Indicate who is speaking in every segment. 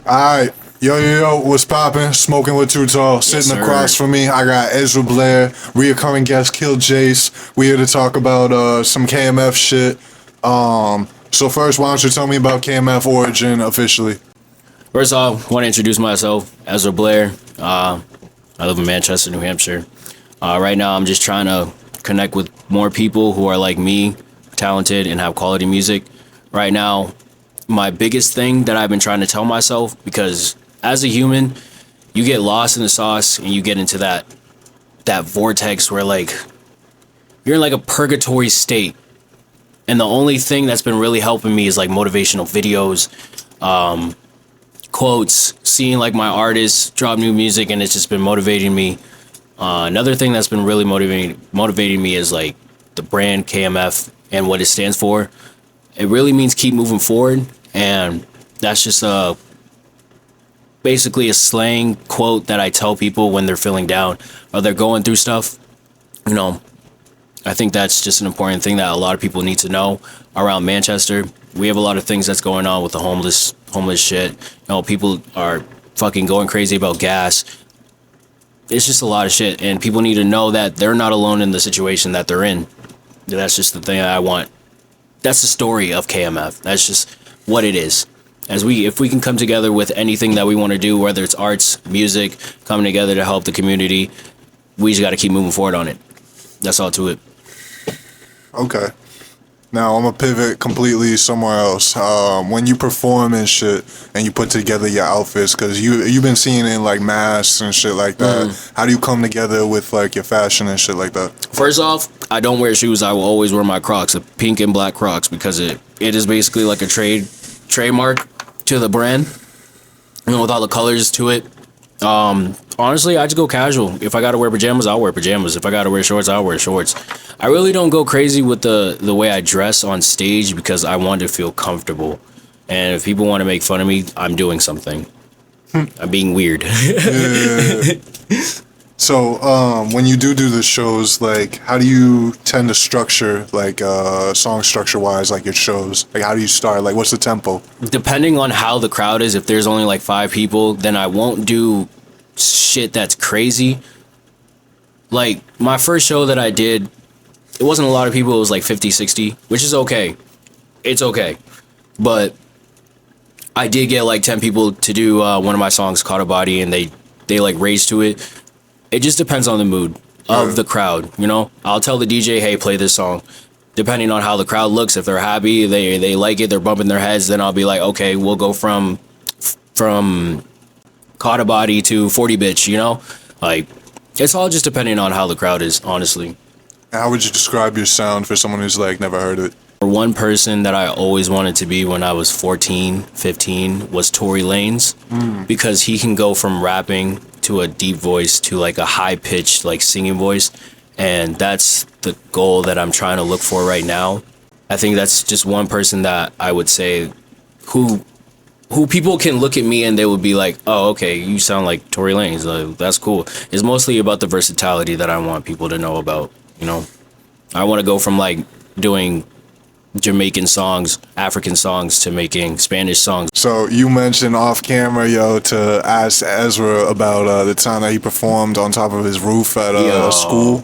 Speaker 1: Alright, yo, what's poppin'? Smoking with Too Tall. Sitting
Speaker 2: sir.
Speaker 1: across from me, I got Ezra Blair, reoccurring guest Killjayce. We here to talk about some KMF shit. So first, why don't you tell me about KMF origin officially?
Speaker 2: First off, I want to introduce myself, Ezra Blair. I live in Manchester, New Hampshire. Right now, I'm just trying to connect with more people who are like me, talented, and have quality music. Right now, my biggest thing that I've been trying to tell myself, because as a human, you get lost in the sauce and you get into that vortex where like you're in like a purgatory state. And the only thing that's been really helping me is like motivational videos, quotes, seeing like my artists drop new music, and it's just been motivating me. Another thing that's been really motivating me is like the brand KMF and what it stands for. It really means keep moving forward, and that's just basically a slang quote that I tell people when they're feeling down or they're going through stuff. You know, I think that's just an important thing that a lot of people need to know around Manchester. We have a lot of things that's going on with the homeless shit. You know, people are fucking going crazy about gas. It's just a lot of shit, and people need to know that they're not alone in the situation that they're in. That's just the thing I want. That's the story of KMF. That's just what it is. If we can come together with anything that we want to do, whether it's arts, music, coming together to help the community, we just got to keep moving forward on it. That's all to it.
Speaker 1: Okay. Now I'm gonna pivot completely somewhere else. When you perform and shit, and you put together your outfits, cause you've been seeing it in like masks and shit like that. How do you come together with like your fashion and shit like that?
Speaker 2: First off, I don't wear shoes. I will always wear my Crocs, the pink and black Crocs, because it is basically like a trademark to the brand. You know, with all the colors to it. Honestly, I just go casual. If I gotta wear pajamas, I'll wear pajamas. If I gotta wear shorts, I'll wear shorts. I really don't go crazy with the way I dress on stage because I want to feel comfortable. And if people want to make fun of me, I'm doing something. I'm being weird.
Speaker 1: Yeah. So, when you do the shows, like, how do you tend to structure, like, song structure-wise, like, your shows? Like, how do you start? Like, what's the tempo?
Speaker 2: Depending on how the crowd is, if there's only, like, 5 people, then I won't do shit that's crazy. Like, my first show that I did, it wasn't a lot of people. It was, like, 50, 60, which is okay. It's okay. But I did get, like, 10 people to do one of my songs, Caught a Body, and they like, raised to it. It just depends on the mood of the crowd, you know? I'll tell the DJ, hey, play this song. Depending on how the crowd looks, if they're happy, they like it, they're bumping their heads, then I'll be like, okay, we'll go from Caught a Body to 40 Bitch, you know? Like, it's all just depending on how the crowd is, honestly.
Speaker 1: How would you describe your sound for someone who's, like, never heard it?
Speaker 2: One person that I always wanted to be when I was 14, 15 was Tory Lanez, because he can go from rapping to a deep voice to like a high-pitched like singing voice, and that's the goal that I'm trying to look for right now. I think that's just one person that I would say who people can look at me and they would be like, oh, okay, you sound like Tory Lanez. That's cool. It's mostly about the versatility that I want people to know about, you know? I want to go from like doing Jamaican songs, African songs, to making Spanish songs.
Speaker 1: So you mentioned off camera, to ask Ezra about the time that he performed on top of his roof at school.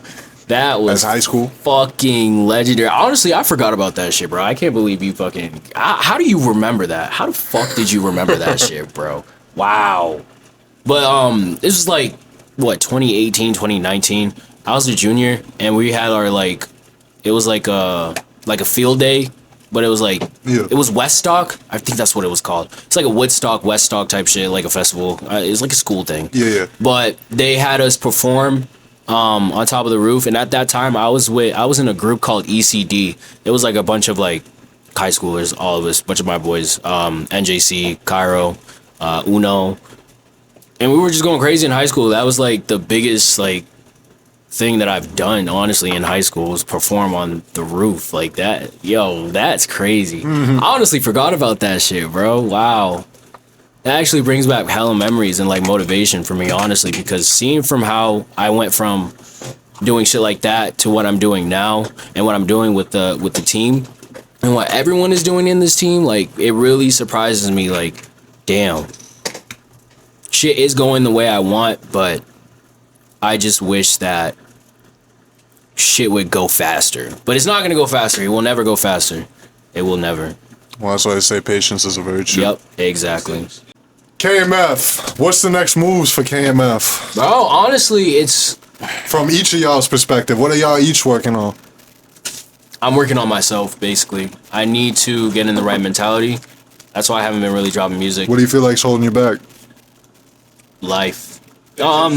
Speaker 2: That was
Speaker 1: as high school.
Speaker 2: Fucking legendary. Honestly, I forgot about that shit, bro. I can't believe you fucking. How do you remember that? How the fuck did you remember that shit, bro? Wow. But this was like what 2018, 2019. I was a junior, and we had our like, it was like a field day, but it was like, it was Weststock. I think that's what it was called. It's like a Weststock type shit, like a festival. It's like a school thing.
Speaker 1: Yeah.
Speaker 2: But they had us perform on top of the roof, and at that time I was in a group called ECD. It was like a bunch of like high schoolers, all of us, bunch of my boys, NJC, Cairo, Uno, and we were just going crazy in high school. That was like the biggest like thing that I've done, honestly, in high school, was perform on the roof like that. Yo, that's crazy. I honestly forgot about that shit, bro. Wow. That actually brings back hella memories and like motivation for me, honestly, because seeing from how I went from doing shit like that to what I'm doing now and what I'm doing with the team and what everyone is doing in this team, like, it really surprises me, like, damn, shit is going the way I want, but I just wish that shit would go faster. But it's not gonna go faster. It will never go faster. It will never.
Speaker 1: Well, that's why I say patience is a virtue.
Speaker 2: Yep, exactly.
Speaker 1: KMF, what's the next moves for KMF?
Speaker 2: Bro, honestly, it's...
Speaker 1: From each of y'all's perspective, what are y'all each working on?
Speaker 2: I'm working on myself, basically. I need to get in the right mentality. That's why I haven't been really dropping music.
Speaker 1: What do you feel like's holding you back?
Speaker 2: Life. Not...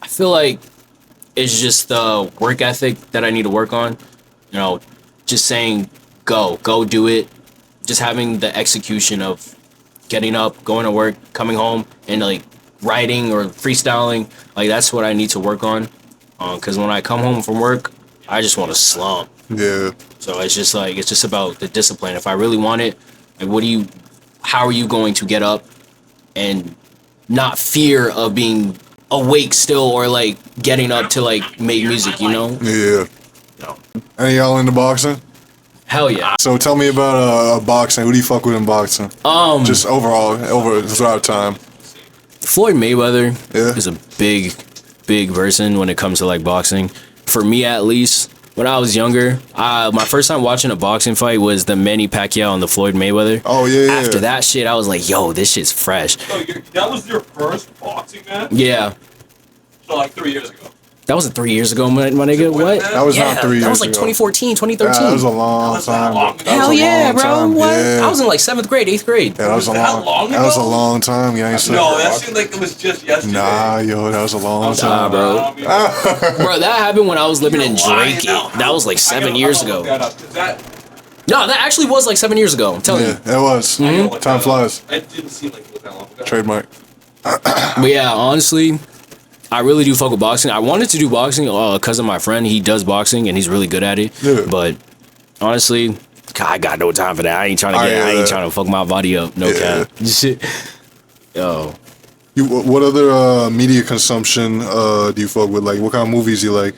Speaker 2: I feel like it's just the work ethic that I need to work on. You know, just saying, go do it. Just having the execution of getting up, going to work, coming home, and like writing or freestyling. Like that's what I need to work on. Because when I come home from work, I just want to slump.
Speaker 1: Yeah.
Speaker 2: So it's just like, it's just about the discipline. If I really want it, like how are you going to get up and not fear of being awake still or like getting up to like make music, you know?
Speaker 1: Yeah.
Speaker 2: No.
Speaker 1: Any of y'all into boxing?
Speaker 2: Hell yeah.
Speaker 1: So tell me about boxing. Who do you fuck with in boxing? Just overall, throughout time.
Speaker 2: Floyd Mayweather
Speaker 1: Yeah.
Speaker 2: is a big person when it comes to like boxing. For me, at least, when I was younger, my first time watching a boxing fight was the Manny Pacquiao and the Floyd Mayweather.
Speaker 1: Oh yeah.
Speaker 2: After that shit, I was like, yo, this shit's fresh.
Speaker 3: So that was your first boxing match?
Speaker 2: Yeah.
Speaker 3: So like 3 years ago.
Speaker 2: That wasn't 3 years ago, my nigga. What?
Speaker 1: That was not 3 years
Speaker 2: That was like
Speaker 1: ago.
Speaker 2: 2014, 2013.
Speaker 1: Yeah, that was a long time.
Speaker 3: long.
Speaker 1: That was
Speaker 2: Hell
Speaker 1: a
Speaker 2: yeah,
Speaker 1: long
Speaker 2: bro.
Speaker 1: time.
Speaker 2: What?
Speaker 1: Yeah.
Speaker 2: I was in like 7th grade, 8th grade.
Speaker 1: Yeah, that was a
Speaker 3: that
Speaker 1: long.
Speaker 3: long
Speaker 1: That was a
Speaker 3: ago?
Speaker 1: long time, gangster.
Speaker 3: No, that seemed like it was just yesterday.
Speaker 1: Nah, yo, that was a long
Speaker 2: Nah,
Speaker 1: time,
Speaker 2: bro.
Speaker 3: Bro,
Speaker 2: Bro, that happened when I was living in Drake. That was like 7 years ago. No, that actually was like 7 years ago. I'm telling you.
Speaker 1: Yeah, it was. Time flies.
Speaker 3: It didn't seem like it was that long ago.
Speaker 1: Trademark.
Speaker 2: But yeah, honestly, I really do fuck with boxing. I wanted to do boxing because of my friend. He does boxing and he's really good at it.
Speaker 1: Yeah.
Speaker 2: But honestly, I got no time for that. I ain't trying to fuck my body up. No
Speaker 1: Yeah.
Speaker 2: cap. Shit. Yo.
Speaker 1: What other media consumption do you fuck with? Like, what kind of movies you like?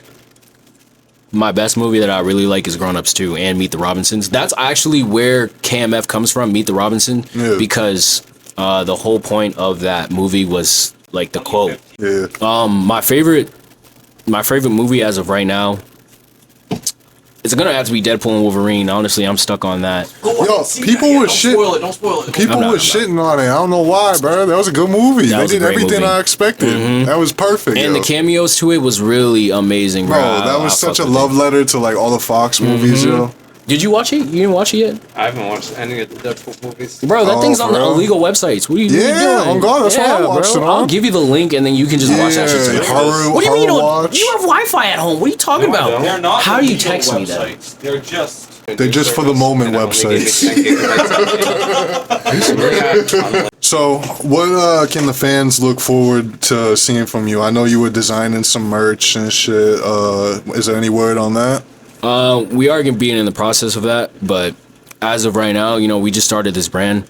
Speaker 2: My best movie that I really like is Grown Ups 2 and Meet the Robinsons. That's actually where KMF comes from, Meet the Robinson,
Speaker 1: Yeah.
Speaker 2: because the whole point of that movie was like the quote.
Speaker 1: Yeah.
Speaker 2: My favorite movie as of right now, it's gonna have to be Deadpool and Wolverine. Honestly, I'm stuck on that.
Speaker 1: Yo, people were shit.
Speaker 3: Don't spoil it.
Speaker 1: People
Speaker 2: I'm not.
Speaker 1: were shitting on it. I don't know why, bro. That was a good movie.
Speaker 2: That
Speaker 1: They
Speaker 2: was a
Speaker 1: did
Speaker 2: great
Speaker 1: everything
Speaker 2: movie.
Speaker 1: I expected. That was perfect.
Speaker 2: And
Speaker 1: yo.
Speaker 2: the cameos to it was really amazing, bro.
Speaker 1: Bro, that was
Speaker 2: I
Speaker 1: such a
Speaker 2: fucked with
Speaker 1: love letter to like all the Fox movies, yo.
Speaker 2: Did you watch it? You didn't watch it yet?
Speaker 3: I haven't watched any of the Deadpool movies.
Speaker 2: Bro, that
Speaker 1: Oh,
Speaker 2: thing's on
Speaker 1: for
Speaker 2: the
Speaker 1: real?
Speaker 2: illegal websites. What are you
Speaker 1: Yeah,
Speaker 2: doing?
Speaker 1: on God, that's why I watched it on.
Speaker 2: I'll give you the link and then you can just watch that shit
Speaker 1: Yeah,
Speaker 2: too.
Speaker 1: horror,
Speaker 2: What do you mean you
Speaker 1: horror
Speaker 2: don't?
Speaker 1: watch.
Speaker 2: You have Wi-Fi at home. What are you talking about?
Speaker 3: They're not
Speaker 2: How do you
Speaker 3: illegal
Speaker 2: text me that?
Speaker 3: websites. They're just...
Speaker 1: They're just for the moment websites. So, what can the fans look forward to seeing from you? I know you were designing some merch and shit. Is there any word on that?
Speaker 2: We are gonna be in the process of that, but as of right now, you know, we just started this brand.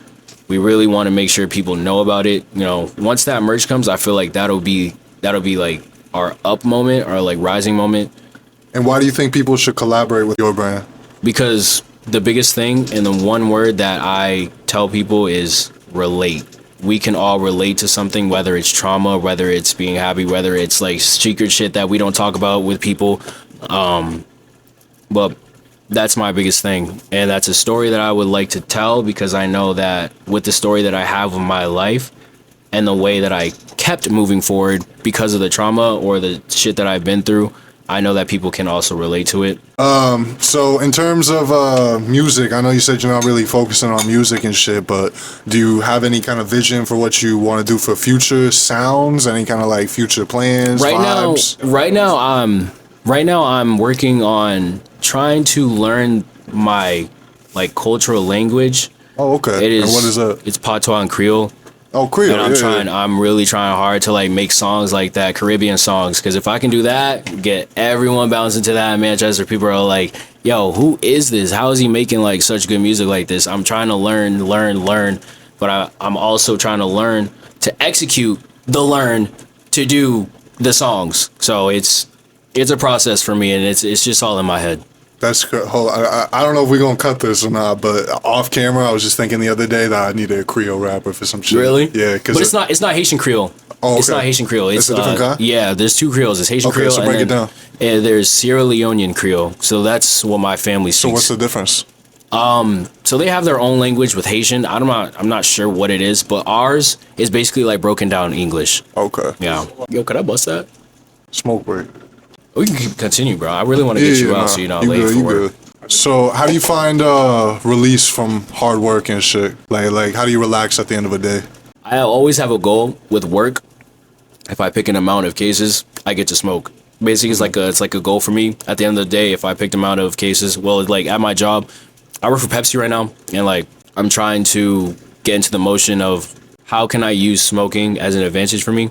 Speaker 2: We really want to make sure people know about it. You know, once that merch comes, I feel like that'll be like our up moment, our like rising moment.
Speaker 1: And why do you think people should collaborate with your brand?
Speaker 2: Because the biggest thing and the one word that I tell people is relate. We can all relate to something, whether it's trauma, whether it's being happy, whether it's like secret shit that we don't talk about with people. But that's my biggest thing. And that's a story that I would like to tell because I know that with the story that I have of my life and the way that I kept moving forward because of the trauma or the shit that I've been through, I know that people can also relate to it.
Speaker 1: So, in terms of music, I know you said you're not really focusing on music and shit, but do you have any kind of vision for what you want to do for future sounds? Any kind of like future plans, vibes?
Speaker 2: Right now I'm working on trying to learn my like cultural language.
Speaker 1: Oh, okay.
Speaker 2: It is.
Speaker 1: And what is that?
Speaker 2: It's patois and Creole.
Speaker 1: Oh, Creole.
Speaker 2: And I'm really trying hard to like make songs like that, Caribbean songs. Because if I can do that, get everyone bouncing to that in Manchester, people are like, yo, who is this? How is he making like such good music like this? I'm trying to learn. But I'm also trying to learn to execute the learn to do the songs. So it's a process for me, and it's just all in my head.
Speaker 1: That's good. Hold on. I don't know if we're gonna cut this or not, but off camera, I was just thinking the other day that I needed a Creole rapper for some shit.
Speaker 2: Really?
Speaker 1: Yeah, because
Speaker 2: but it's not Haitian Creole.
Speaker 1: Oh,
Speaker 2: It's
Speaker 1: okay.
Speaker 2: not Haitian Creole. It's
Speaker 1: a different kind?
Speaker 2: Yeah, there's two Creoles. There's Haitian
Speaker 1: Okay,
Speaker 2: Creole
Speaker 1: so break it down.
Speaker 2: and there's Sierra Leonean Creole. So that's what my family speaks.
Speaker 1: So what's the difference?
Speaker 2: So they have their own language with Haitian. I'm not sure what it is, but ours is basically like broken down English.
Speaker 1: Okay.
Speaker 2: Yeah. Yo, could I bust that?
Speaker 1: Smoke break.
Speaker 2: We can continue, bro. I really want to get you out so you're not late for work.
Speaker 1: So how do you find release from hard work and shit? Like how do you relax at the end of a day?
Speaker 2: I always have a goal with work. If I pick an amount of cases, I get to smoke. Basically, it's like a goal for me. At the end of the day, if I picked amount of cases, well, like at my job, I work for Pepsi right now, and like I'm trying to get into the motion of how can I use smoking as an advantage for me?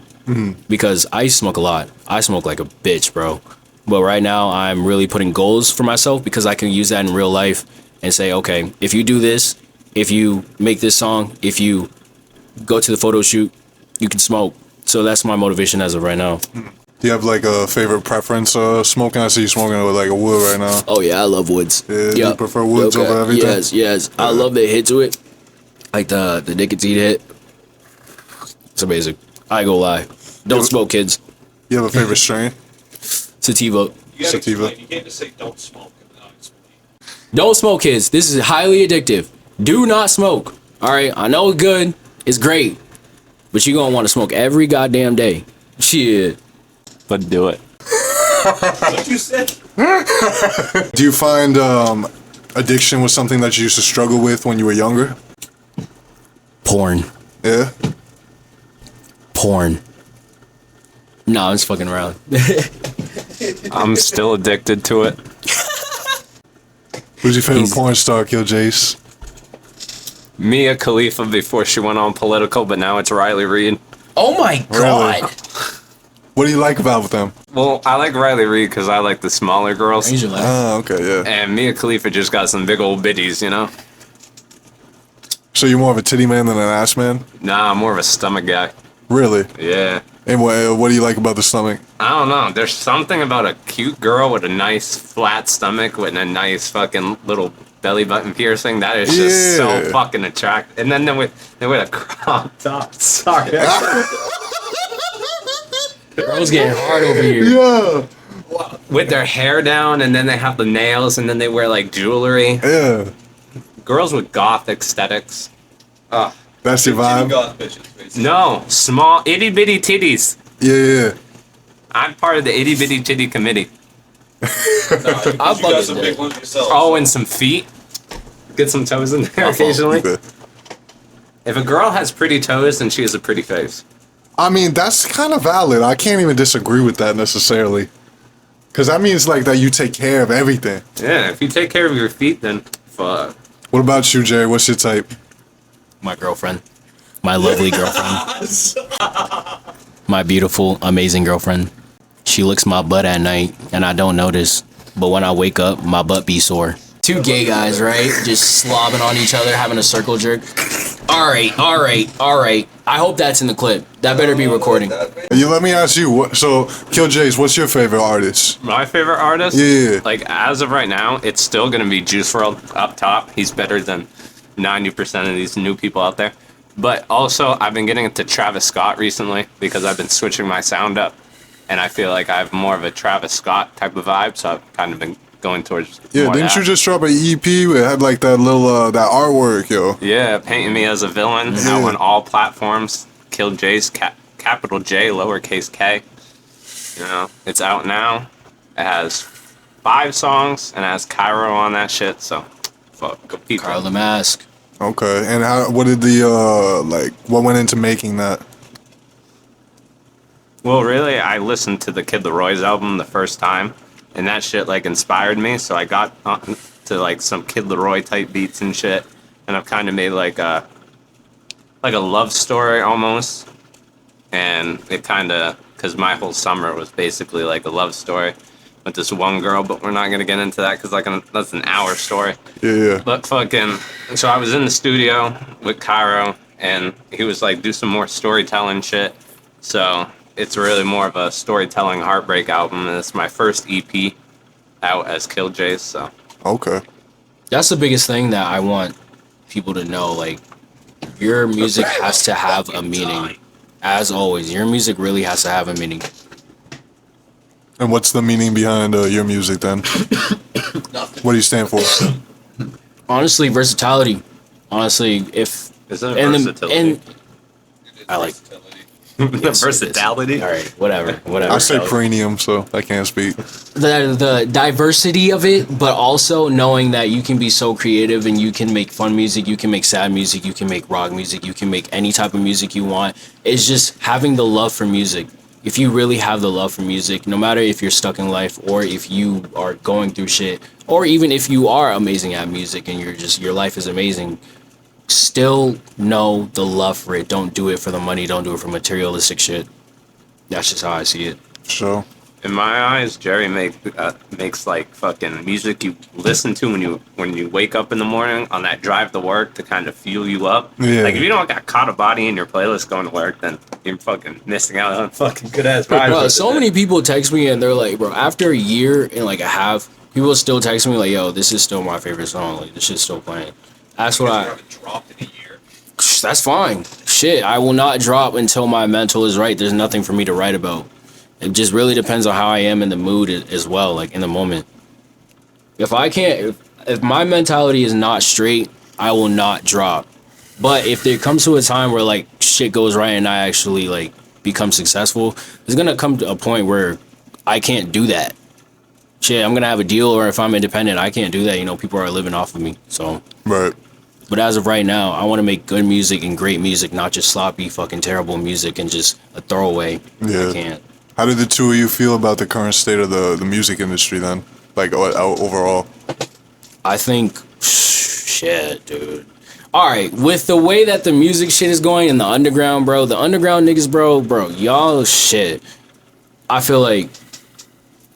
Speaker 2: Because I used to smoke a lot. I smoke like a bitch, bro. But right now, I'm really putting goals for myself because I can use that in real life and say, okay, if you do this, if you make this song, if you go to the photo shoot, you can smoke. So that's my motivation as of right now.
Speaker 1: Do you have like a favorite preference smoking? I see you smoking with like a wood right now.
Speaker 2: Oh yeah, I love woods.
Speaker 1: Yeah, do you prefer woods over everything?
Speaker 2: Yes. I love the hit to it. Like the nicotine hit. It's amazing. I ain't gonna lie. Don't smoke, kids.
Speaker 1: You have a favorite strain?
Speaker 2: Sativa.
Speaker 3: You gotta
Speaker 1: Sativa.
Speaker 3: explain. You can't just say don't smoke. And not smoke.
Speaker 2: Don't smoke, kids. This is highly addictive. Do not smoke. All right, I know it's good. It's great. But you're gonna want to smoke every goddamn day. Shit.
Speaker 4: But do it.
Speaker 3: What you said?
Speaker 1: Do you find addiction was something that you used to struggle with when you were younger?
Speaker 2: Porn.
Speaker 1: Yeah.
Speaker 2: Porn. No, I'm just fucking around.
Speaker 4: I'm still addicted to it.
Speaker 1: Who's your favorite
Speaker 2: He's-
Speaker 1: porn star, Killjayce?
Speaker 4: Mia Khalifa before she went on political, but now it's Riley Reid.
Speaker 2: Oh my god.
Speaker 1: What do you like about them?
Speaker 4: Well, I like Riley Reid because I like the smaller girls.
Speaker 2: Raise your leg.
Speaker 1: Oh, okay, yeah.
Speaker 4: And Mia Khalifa just got some big old biddies, you know?
Speaker 1: So you're more of a titty man than an ass man?
Speaker 4: Nah, I'm more of a stomach guy.
Speaker 1: Really?
Speaker 4: Yeah.
Speaker 1: And what do you like about the stomach?
Speaker 4: I don't know. There's something about a cute girl with a nice flat stomach with a nice fucking little belly button piercing. That is just so
Speaker 1: Yeah.
Speaker 4: fucking attractive. And then with a crop top. Sorry.
Speaker 2: Bro's getting hard over here.
Speaker 1: Yeah.
Speaker 4: With their hair down, and then they have the nails, and then they wear like jewelry.
Speaker 1: Yeah.
Speaker 4: Girls with goth aesthetics.
Speaker 1: That's your
Speaker 3: Titty
Speaker 1: vibe?
Speaker 3: goth bitches, basically.
Speaker 4: No, small itty bitty titties.
Speaker 1: Yeah.
Speaker 4: I'm part of the itty bitty titty committee.
Speaker 3: Nah,
Speaker 2: I'm
Speaker 3: you got
Speaker 2: fucking
Speaker 3: some
Speaker 2: dead.
Speaker 3: big ones yourself.
Speaker 4: Oh, and some feet. Get some toes in there occasionally.
Speaker 1: Okay.
Speaker 4: If a girl has pretty toes, then she has a pretty face.
Speaker 1: I mean, that's kind of valid. I can't even disagree with that necessarily. Because that means like that you take care of everything.
Speaker 4: Yeah, if you take care of your feet, then fuck.
Speaker 1: What about you, Jay? What's your type?
Speaker 2: My girlfriend. My lovely girlfriend. My beautiful, amazing girlfriend. She licks my butt at night, and I don't notice. But when I wake up, my butt be sore. Two gay guys, right? Just slobbing on each other, having a circle jerk. All right. I hope that's in the clip. That better be recording.
Speaker 1: Let me ask you. So, Killjayce, what's your favorite artist?
Speaker 4: My favorite artist?
Speaker 1: Yeah.
Speaker 4: Like, as of right now, it's still gonna be Juice WRLD up top. He's better than 90% of these new people out there. But also, I've been getting into Travis Scott recently because I've been switching my sound up. And I feel like I have more of a Travis Scott type of vibe, so I've kind of been going towards
Speaker 1: Yeah,
Speaker 4: more
Speaker 1: didn't
Speaker 4: that.
Speaker 1: you just drop an EP? It had like that little that artwork, yo.
Speaker 4: Yeah, painting me as a villain out on all platforms. Killjayce, capital J, lowercase K. You know, it's out now. It has 5 songs and it has Cairo on that shit. So, fuck, go people.
Speaker 2: Carl the Mask.
Speaker 1: Okay, and what did what went into making that?
Speaker 4: Well, really, I listened to the Kid Leroy's album the first time, and that shit like inspired me. So I got on to like some Kid Leroy type beats and shit, and I've kind of made like a love story almost. And it kind of, because my whole summer was basically like a love story with this one girl, but we're not gonna get into that because that's an hour story.
Speaker 1: Yeah.
Speaker 4: But fucking, so I was in the studio with Cairo, and he was like, do some more storytelling shit. So it's really more of a storytelling heartbreak album, and it's my first EP out as Killjayce, so
Speaker 1: Okay.
Speaker 2: That's the biggest thing that I want people to know. Like, your music has to have a meaning. As always, your music really has to have a meaning.
Speaker 1: And what's the meaning behind your music then? What do you stand for?
Speaker 2: Honestly, versatility. Honestly, if
Speaker 4: Isn't it
Speaker 2: and
Speaker 4: versatility?
Speaker 2: and I like
Speaker 4: The
Speaker 2: yes, it is.
Speaker 4: versatility?
Speaker 2: All right, whatever.
Speaker 1: I say premium, so I can't speak.
Speaker 2: The diversity of it, but also knowing that you can be so creative and you can make fun music, you can make sad music, you can make rock music, you can make any type of music you want. It's just having the love for music. If you really have the love for music, no matter if you're stuck in life or if you are going through shit, or even if you are amazing at music and your life is amazing, still know the love for it. Don't do it for the money, don't do it for materialistic shit. That's just how I see it.
Speaker 1: So,
Speaker 4: In my eyes, Jerry makes like fucking music you listen to when you wake up in the morning on that drive to work to kind of fuel you up.
Speaker 1: Yeah.
Speaker 4: Like if you don't got Caught a Body in your playlist going to work, then you're fucking missing out on fucking good ass vibes.
Speaker 2: Bro, so many people text me and they're like, bro, after a year and like a half, people still text me like, yo, this is still my favorite song. Like, this shit's still playing. That's what
Speaker 3: You
Speaker 2: I.
Speaker 3: haven't dropped in a year.
Speaker 2: That's fine. Shit, I will not drop until my mental is right. There's nothing for me to write about. It just really depends on how I am in the mood as well, like in the moment. If I can't, if my mentality is not straight, I will not drop. But if there comes to a time where like shit goes right and I actually like become successful, there's gonna come to a point where I can't do that. Shit, I'm gonna have a deal, or if I'm independent, I can't do that. You know, people are living off of me, so.
Speaker 1: right.
Speaker 2: But as of right now, I want to make good music and great music, not just sloppy, fucking terrible music and just a throwaway.
Speaker 1: Yeah.
Speaker 2: I can't.
Speaker 1: How did the two of you feel about the current state of the music industry then? Like, overall?
Speaker 2: I think, shit, dude. All right, with the way that the music shit is going in the underground, bro, the underground niggas, bro, y'all shit. I feel like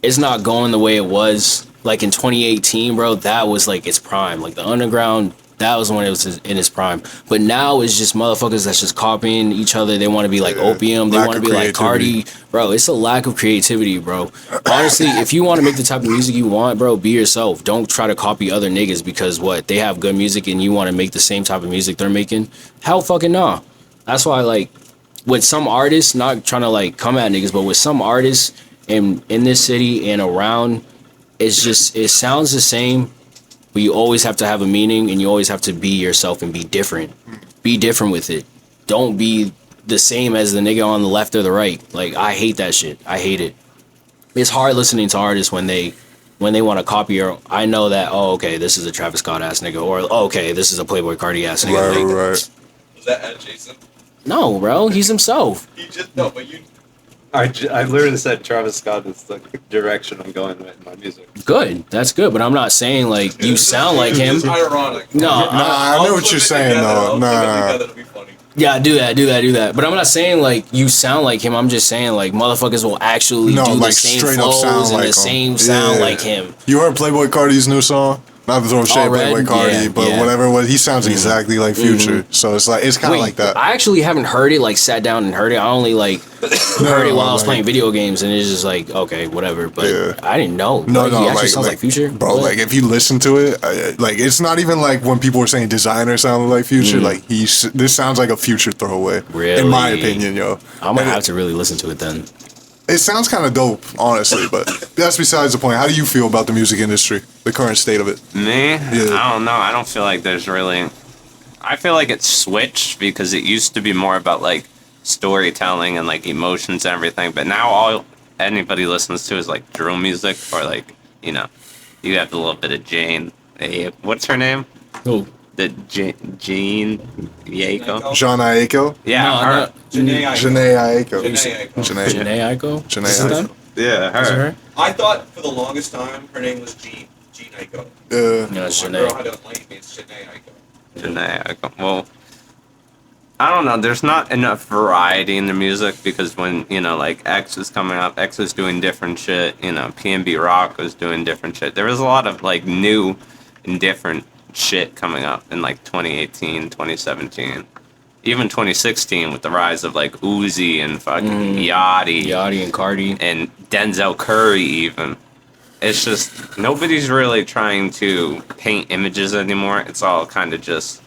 Speaker 2: it's not going the way it was. Like in 2018, bro, that was like its prime. Like the underground, that was when it was in its prime. But now it's just motherfuckers that's just copying each other. They want to be like Opium. They
Speaker 1: Lack
Speaker 2: want to
Speaker 1: of
Speaker 2: be like Cardi. Bro, it's a lack of creativity, bro. Honestly, if you want to make the type of music you want, bro, be yourself. Don't try to copy other niggas because what? They have good music and you want to make the same type of music they're making? Hell fucking nah. That's why, like, with some artists, not trying to, like, come at niggas, but with some artists in this city and around, it's just, it sounds the same, but you always have to have a meaning and you always have to be yourself and be different. Be different with it. Don't be the same as the nigga on the left or the right. Like, I hate that shit. I hate it. It's hard listening to artists when they want to copy or I know that, oh, okay, this is a Travis Scott ass nigga, or oh, okay, this is a Playboy Cardi ass nigga.
Speaker 1: Right,
Speaker 2: Like,
Speaker 1: right.
Speaker 3: Was that at Jason?
Speaker 2: no, bro, he's himself.
Speaker 3: He just no, but you.
Speaker 4: I literally said Travis Scott is the direction I'm going with in my music.
Speaker 2: Good, that's good, but I'm not saying like you sound like him.
Speaker 3: It's ironic.
Speaker 2: No,
Speaker 1: I know what you're saying, though. Nah.
Speaker 3: It'll be funny.
Speaker 2: yeah, do that. But I'm not saying like you sound like him. I'm just saying like motherfuckers will actually
Speaker 1: No,
Speaker 2: do the
Speaker 1: like
Speaker 2: same
Speaker 1: straight up
Speaker 2: flows
Speaker 1: sound
Speaker 2: and
Speaker 1: like
Speaker 2: the
Speaker 1: him.
Speaker 2: same sound
Speaker 1: Yeah.
Speaker 2: like him.
Speaker 1: You heard Playboy Cardi's new song? Not to throw shade at
Speaker 2: Red?
Speaker 1: Playboy Cardi,
Speaker 2: Yeah,
Speaker 1: but
Speaker 2: yeah.
Speaker 1: whatever it was, he sounds exactly like Future. So it's like, it's kind of like that.
Speaker 2: I actually haven't heard it. Like sat down and heard it. I only like heard it while I was playing video games, and it's just like okay, whatever. But
Speaker 1: Yeah.
Speaker 2: I didn't know.
Speaker 1: No,
Speaker 2: Like,
Speaker 1: no,
Speaker 2: he actually sounds like Future,
Speaker 1: bro.
Speaker 2: What?
Speaker 1: Like if you listen to it, like it's not even like when people were saying designer sounded like Future. Like this sounds like a Future throwaway, in my
Speaker 2: Really?
Speaker 1: opinion, yo.
Speaker 2: I'm gonna
Speaker 1: And
Speaker 2: have to really listen to it then.
Speaker 1: It sounds kind of dope, honestly, but that's besides the point. How do you feel about the music industry, the current state of it?
Speaker 4: Me?
Speaker 1: Yeah.
Speaker 4: I don't know. I don't feel like there's really. I feel like it's switched because it used to be more about like storytelling and like emotions and everything, but now all anybody listens to is like drill music or like you have a little bit of Jane. Hey, what's her name?
Speaker 2: Who?
Speaker 4: The Jean Yako.
Speaker 1: John Aiko?
Speaker 4: Yeah,
Speaker 2: No,
Speaker 4: her.
Speaker 2: no.
Speaker 3: Janae
Speaker 1: Janae Aiko.
Speaker 3: Janae Aiko.
Speaker 2: Janae Aiko?
Speaker 1: Janae
Speaker 2: Is it
Speaker 1: Aiko.
Speaker 2: them?
Speaker 4: Yeah,
Speaker 2: Is it
Speaker 4: her.
Speaker 2: her?
Speaker 3: I thought for the longest time her name was Jean Aiko.
Speaker 2: No, it's
Speaker 3: My girl
Speaker 2: Janae.
Speaker 3: had a lane, it's Janae Aiko.
Speaker 4: Janae Aiko. Well, I don't know. There's not enough variety in the music because when like X is coming up, X is doing different shit. PNB Rock was doing different shit. There was a lot of like new and different shit coming up in like 2018, 2017, even 2016 with the rise of like Uzi and fucking Yachty
Speaker 2: Yachty and Cardi.
Speaker 4: and Denzel Curry even. it's just nobody's really trying to paint images anymore. It's all kind of just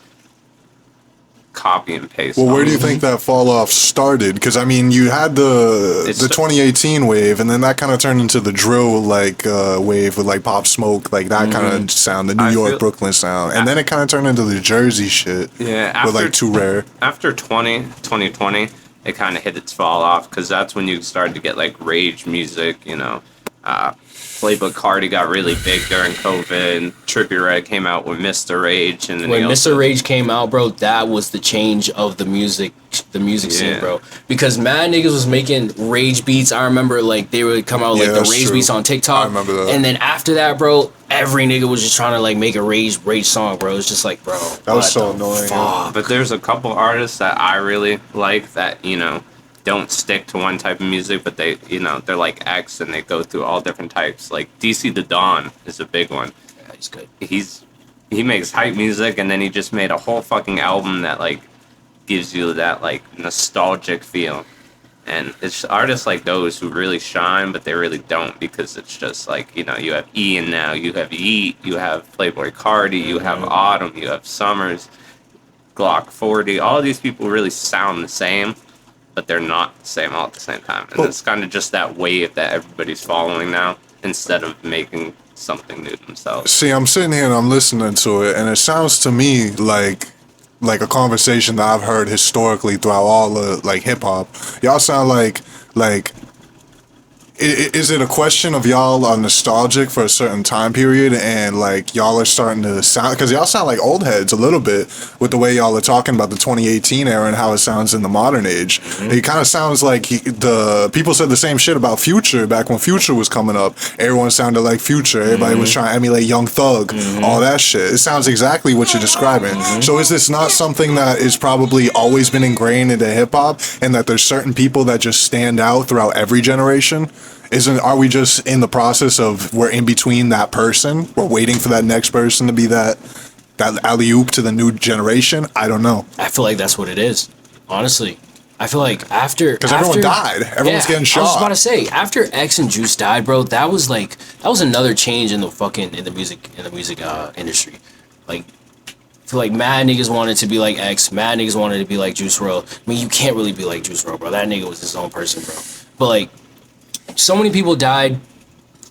Speaker 4: copy and paste.
Speaker 1: Well, where do you think that fall off started? Because I mean, you had the 2018 wave, and then that kind of turned into the drill wave with like Pop Smoke, like that kind of sound, the New York Brooklyn sound, and then it kind of turned into the Jersey shit.
Speaker 4: Yeah,
Speaker 1: with like Too Rare.
Speaker 4: After 2020, it kind of hit its fall off because that's when you started to get like rage music, you know. Playboy Cardi got really big during COVID. Trippie Redd came out with Mr. Rage, and then
Speaker 2: when Mr. Rage came out, bro, that was the change of the music scene, bro. Because mad niggas was making rage beats. I remember like they would come out with, like the rage beats on TikTok.
Speaker 1: I remember that.
Speaker 2: And then after that, bro, every nigga was just trying to like make a rage song, bro. It's just like, bro,
Speaker 1: that was so annoying.
Speaker 4: But there's a couple artists that I really like that, you know, don't stick to one type of music, but they, you know, they're like X and they go through all different types. Like DC the Dawn is a big one.
Speaker 2: Yeah, he's good.
Speaker 4: He makes hype music, and then he just made a whole fucking album that like gives you that like nostalgic feel. And it's artists like those who really shine, but they really don't, because it's just like, you know, you have Ian now, you have Yeet, you have Playboy Cardi, you have Autumn, you have Summers, Glock 40. All of these people really sound the same, but they're not the same all at the same time. And it's kind of just that wave that everybody's following now, instead of making something new themselves.
Speaker 1: See, I'm sitting here and I'm listening to it, and it sounds to me like a conversation that I've heard historically throughout all the like hip hop. Y'all sound like is it a question of y'all are nostalgic for a certain time period, and like y'all are starting to sound, because y'all sound like old heads a little bit with the way y'all are talking about the 2018 era and how it sounds in the modern age. It kind of sounds like the people said the same shit about Future back when Future was coming up. Everyone sounded like Future. Everybody was trying to emulate Young Thug, all that shit. It sounds exactly what you're describing. So is this not something that is probably always been ingrained into hip hop, and that there's certain people that just stand out throughout every generation? Are we just in the process of, we're in between that person? We're waiting for that next person to be that alley-oop to the new generation? I don't know.
Speaker 2: I feel like that's what it is, honestly. I feel like after...
Speaker 1: Because everyone died. Everyone's getting shot.
Speaker 2: I was about to say, after X and Juice died, bro, that was another change in the music industry. Like, I feel like mad niggas wanted to be like X, mad niggas wanted to be like Juice WRLD. I mean, you can't really be like Juice WRLD, bro. That nigga was his own person, bro. But like, so many people died,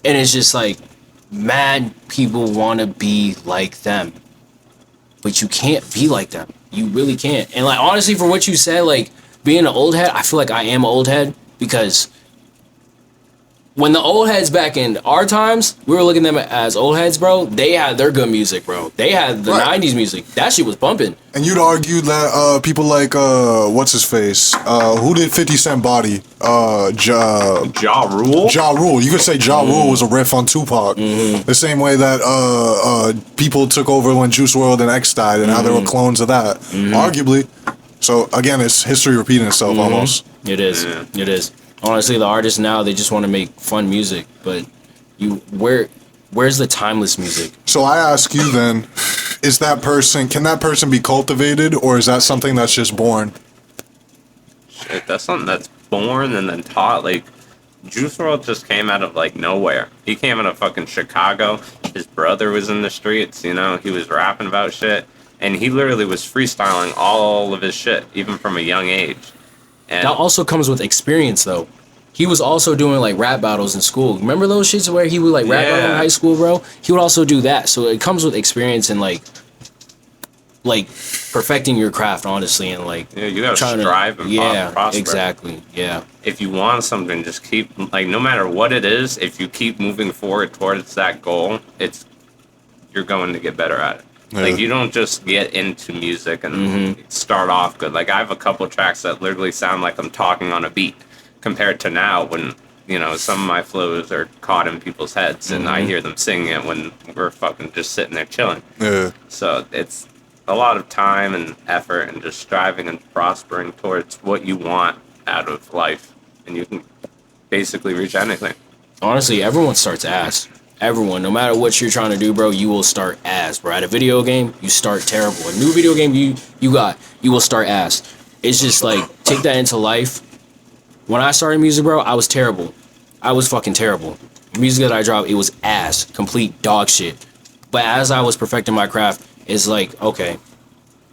Speaker 2: and it's just like, mad people want to be like them, but you can't be like them. You really can't. And like, honestly, for what you said, like being an old head, I feel like I am an old head, because when the old heads back in our times, we were looking at them as old heads, bro. They had their good music, bro. They had the 90s music. That shit was bumping.
Speaker 1: And you'd argue that people like, what's his face? Who did 50 Cent Body?
Speaker 4: Ja Rule?
Speaker 1: Ja Rule. You could say Ja Rule was a riff on Tupac. The same way that people took over when Juice WRLD and X died, and now they were clones of that. Arguably. So, again, it's history repeating itself almost.
Speaker 2: It is.
Speaker 4: Yeah.
Speaker 2: It is. Honestly, the artists now, they just want to make fun music, but where's the timeless music?
Speaker 1: So I ask you then, can that person be cultivated, or is that something that's just born?
Speaker 4: Shit, that's something that's born and then taught. Like, Juice WRLD just came out of like nowhere. He came out of fucking Chicago. His brother was in the streets, you know, he was rapping about shit, and he literally was freestyling all of his shit, even from a young age. And
Speaker 2: that also comes with experience, though. He was also doing like rap battles in school. Remember those shits where he would like rap battle in high school, bro? He would also do that. So it comes with experience and like perfecting your craft, honestly, and like
Speaker 4: you gotta strive and prosper.
Speaker 2: Exactly. Yeah.
Speaker 4: If you want something, just keep, like, no matter what it is, if you keep moving forward towards that goal, you're going to get better at it. Yeah. Like, you don't just get into music and start off good. Like, I have a couple tracks that literally sound like I'm talking on a beat, compared to now when, you know, some of my flows are caught in people's heads and I hear them singing it when we're fucking just sitting there chilling.
Speaker 1: Yeah.
Speaker 4: So it's a lot of time and effort and just striving and prospering towards what you want out of life, and you can basically reach anything. Honestly,
Speaker 2: everyone starts ass. Everyone, no matter what you're trying to do, bro, you will start ass, bro. At a video game, you start terrible. A new video game you will start ass. It's just like, take that into life. When I started music, bro, I was terrible. I was fucking terrible. The music that I dropped, it was ass, complete dog shit. But as I was perfecting my craft, it's like, okay,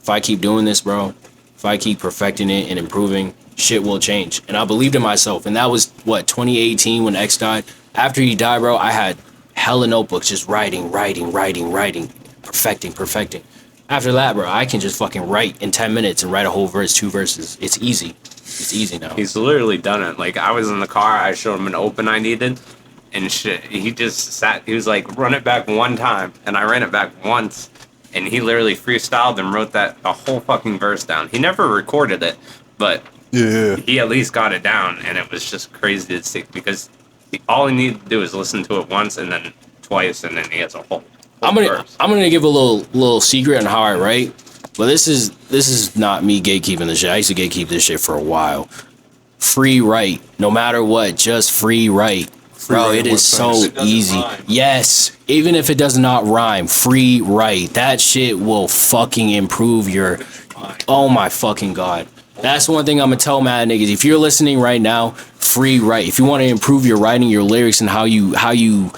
Speaker 2: if I keep doing this, bro, if I keep perfecting it and improving, shit will change. And I believed in myself. And that was, what, 2018 when X died? After he died, bro, I had hella notebooks just writing, perfecting. After that, bro, I can just fucking write in 10 minutes and write a whole verse, 2 verses. It's easy. It's easy now.
Speaker 4: He's literally done it. Like, I was in the car, I showed him an open I needed, and shit, he just sat, he was like, run it back one time, and I ran it back once, and he literally freestyled and wrote a whole fucking verse down. He never recorded it, but
Speaker 1: Yeah.
Speaker 4: he at least got it down, and it was just crazy to see, because all he needed to do is listen to it once, and then twice, and then he has a whole verse.
Speaker 2: I'm gonna give a little secret on how I write. But this is not me gatekeeping this shit. I used to gatekeep this shit for a while. Free write, no matter what, just free write. Bro, it is so easy.
Speaker 3: Rhyme.
Speaker 2: Yes, even if it does not rhyme, free write. That shit will fucking improve your. Oh my fucking god. That's one thing I'm gonna tell mad niggas. If you're listening right now, free write. If you want to improve your writing, your lyrics, and how you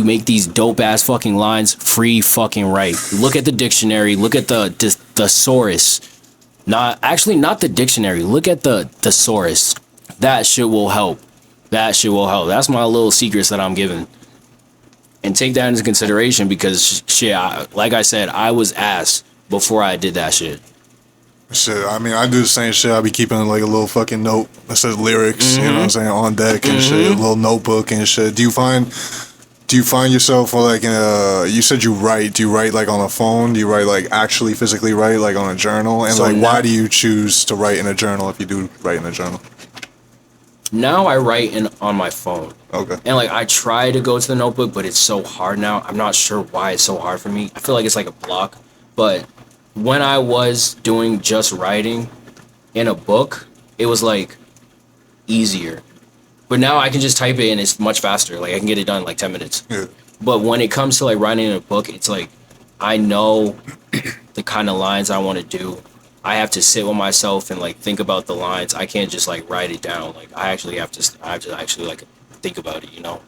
Speaker 2: make these dope ass fucking lines, free fucking write. Look at the dictionary. Look at the thesaurus. Not the dictionary. Look at the thesaurus. That shit will help. That's my little secrets that I'm giving. And take that into consideration because shit, like I said, I was ass before I did that shit.
Speaker 1: Shit, I mean, I do the same shit. I be keeping like a little fucking note that says lyrics, you know what I'm saying, on deck and shit, a little notebook and shit. Do you find yourself like you said you write? Do you write like on a phone? Do you write like actually physically write like on a journal? And
Speaker 2: So
Speaker 1: like,
Speaker 2: now-
Speaker 1: why do you choose to write in a journal if you do write in a journal?
Speaker 2: Now I write on my phone.
Speaker 1: Okay.
Speaker 2: And like I try to go to the notebook, but it's so hard now. I'm not sure why it's so hard for me. I feel like it's like a block. But when I was doing just writing in a book, it was like easier. But now I can just type it and it's much faster. Like I can get it done in like 10 minutes.
Speaker 1: Yeah.
Speaker 2: But when it comes to like writing in a book, it's like I know the kind of lines I want to do. I have to sit with myself and like think about the lines. I can't just like write it down. Like I have to actually like think about it, you know?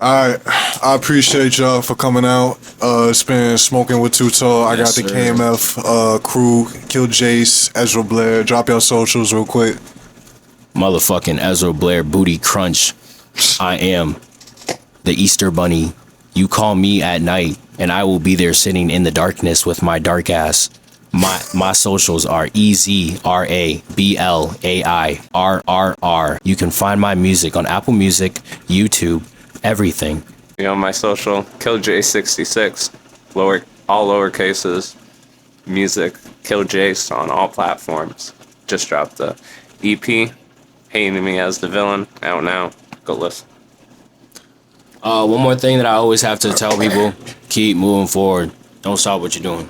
Speaker 1: I appreciate y'all for coming out. It's been Smoking with Too Tall. I got
Speaker 2: Yes,
Speaker 1: the
Speaker 2: sir.
Speaker 1: KMF crew, Killjayce, Ezra Blair. Drop your socials real quick.
Speaker 2: Motherfucking Ezra Blair Booty Crunch. I am the Easter Bunny. You call me at night and I will be there sitting in the darkness with my dark ass. My socials are EZRABLAIRRR. You can find my music on Apple Music, YouTube, everything.
Speaker 4: You know, my social, Killjayce66, all lower cases, music, Killjayce on all platforms. Just dropped the EP, Hating Me as the Villain, out now. Go listen.
Speaker 2: One more thing that I always have to tell people, keep moving forward. Don't stop what you're doing.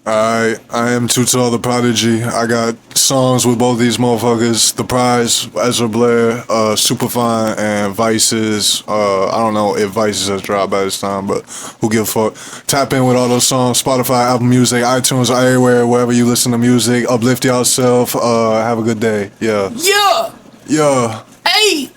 Speaker 1: I am Too Tall, the Prodigee. I got songs with both these motherfuckers. The Prize, Ezra Blair, Superfine, and Vices. I don't know if Vices has dropped by this time, but who give a fuck? Tap in with all those songs. Spotify, Apple Music, iTunes, everywhere, wherever you listen to music. Uplift yourself. Have a good day. Yeah.
Speaker 2: Yeah!
Speaker 1: Yeah.
Speaker 2: Hey!